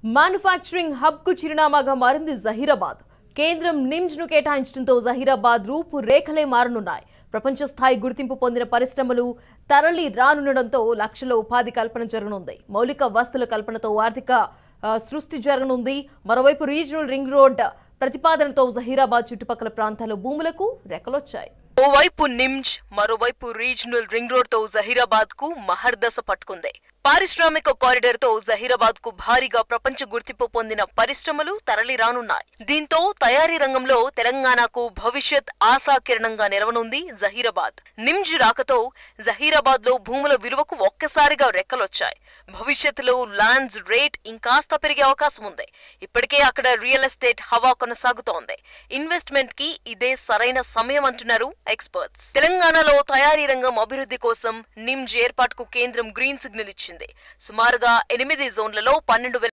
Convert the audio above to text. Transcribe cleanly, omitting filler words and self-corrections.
Manufacturing hub కు చిరునామాగా మారింది జహీరాబాద్. కేంద్రం నిమ్జ్ ను కేటాయించడంతో జహీరాబాద్ రూపు రేఖలే మారనున్నాయి. ప్రపంచ స్థాయి గుర్తింపు పొందిన పరిశ్రమలు తరలి రానుండడంతో లక్షల ఉపాధి కల్పన జరగనుంది. మౌలిక వస్తువుల కల్పనతో ఆర్థిక సృష్టి జరగనుంది. మరోవైపు రీజనల్ రింగ్ రోడ్ ప్రతిపాదనతో జహీరాబాద్ చుట్టుపక్కల ప్రాంతాల భూములకు రెక్కలొచ్చాయి. ఓవైపు నిమ్జ్, మరోవైపు రీజనల్ రింగ్ రోడ్ తో జహీరాబాద్ కు మహర్దశ పట్టుకుంది. పారిశ్రామిక కారిడార్ తో జహీరాబాద్ కు భారీగా ప్రపంచ గుర్తింపు పొందిన పరిశ్రమలు తరలి రానున్నాయి. దీంతో తయారీ రంగంలో తెలంగాణకు భవిష్యత్ ఆశాకిరణంగా నిలవనుంది జహీరాబాద్. నిమ్జ్ రాకతో జహీరాబాద్ లో భూముల విలువకు ఒక్కసారిగా రెక్కలొచ్చాయి. భవిష్యత్తులో ల్యాండ్స్ రేట్ ఇంకాస్త పెరిగే అవకాశం ఉంది. ఇప్పటికే అక్కడ రియల్ ఎస్టేట్ హవా కొనసాగుతోంది. ఇన్వెస్ట్మెంట్ కి ఇదే సరైన సమయం అంటున్నారు ఎక్స్పర్ట్స్. తెలంగాణలో తయారీ రంగం అభివృద్ధి కోసం నిమ్జ్ ఏర్పాటుకు కేంద్రం గ్రీన్ సిగ్నల్ ఇచ్చింది. సుమారుగా 8 జోన్లలో 12,000